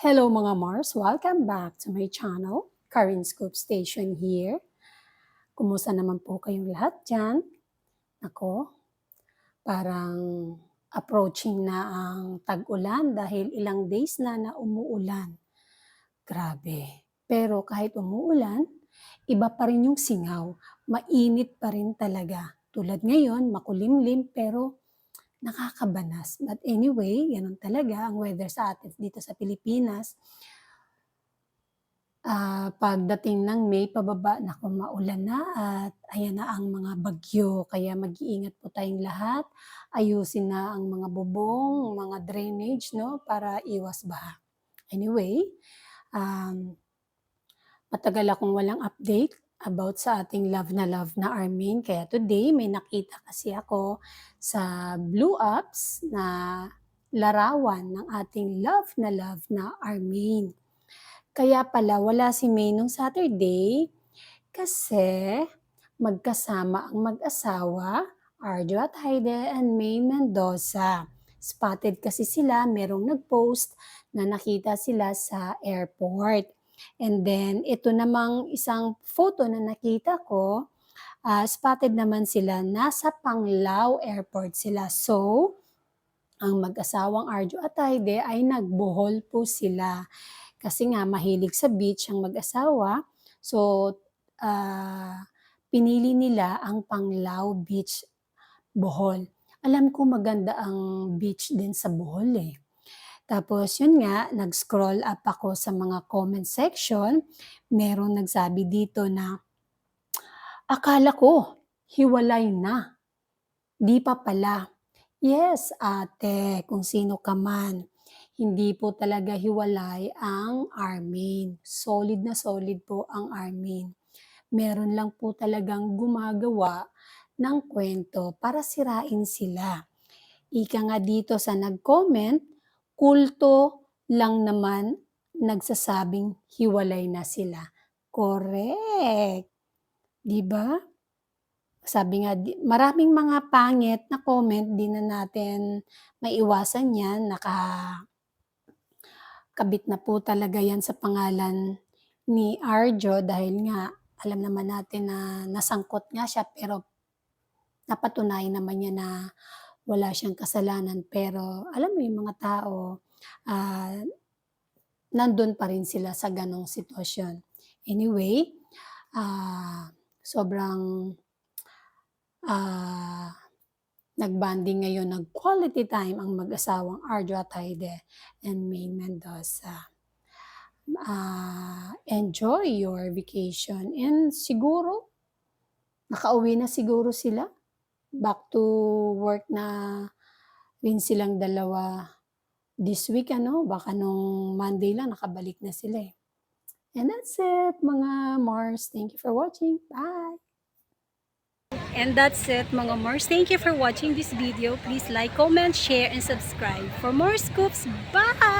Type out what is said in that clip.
Hello mga Mars! Welcome back to my channel, Karin Scoop Station here. Kumusta naman po kayong lahat dyan? Ako, parang approaching na ang tag-ulan dahil ilang days na umuulan. Grabe. Pero kahit umuulan, iba pa rin yung singaw. Mainit pa rin talaga. Tulad ngayon, makulimlim pero nakakabanas. But anyway, ganun talaga ang weather sa atin dito sa Pilipinas. Pagdating ng May pababa, naku maulan na at ayan na ang mga bagyo. Kaya mag-iingat po tayong lahat. Ayusin na ang mga bubong, mga drainage, no, para iwas baha. Anyway, matagal akong walang update about sa ating love na Armin. Kaya today, may nakita kasi ako sa Blue Apps na larawan ng ating love na Armin. Kaya pala wala si May nung Saturday kasi magkasama ang mag-asawa, Arjo at Haide and May Mendoza. Spotted kasi sila, merong nag-post na nakita sila sa airport. And then, ito namang isang photo na nakita ko, spotted naman sila, nasa Panglao Airport sila. So, ang mag-asawang Arjo at Haide ay nagbohol po sila. Kasi nga mahilig sa beach ang mag-asawa. So, pinili nila ang Panglao Beach, Bohol. Alam ko maganda ang beach din sa Bohol eh. Tapos yun nga, nag-scroll up ako sa mga comment section. Merong nagsabi dito na, akala ko, hiwalay na. Di pa pala. Yes, ate, kung sino ka man. Hindi po talaga hiwalay ang Armin. Solid na solid po ang Armin. Meron lang po talagang gumagawa ng kwento para sirain sila. Ika nga dito sa nag-comment, kulto lang naman nagsasabing hiwalay na sila. Correct. Di ba? Sabi nga, maraming mga pangit na comment, di na natin maiwasan yan. Kabit na po talaga yan sa pangalan ni Arjo dahil nga alam naman natin na nasangkot nga siya pero napatunayan naman niya na wala siyang kasalanan. Pero alam mo yung mga tao, nandun pa rin sila sa ganong sitwasyon. Anyway, sobrang nagbanding ngayon, nag-quality time ang mag-asawang Arjo at Haide and May Mendoza. Enjoy your vacation and siguro, nakauwi na siguro sila. Back to work na rin silang dalawa this week, baka nung Monday lang nakabalik na sila eh. And that's it mga Mars. Thank you for watching. Bye! And that's it mga Mars. Thank you for watching this video. Please like, comment, share, and subscribe for more scoops. Bye!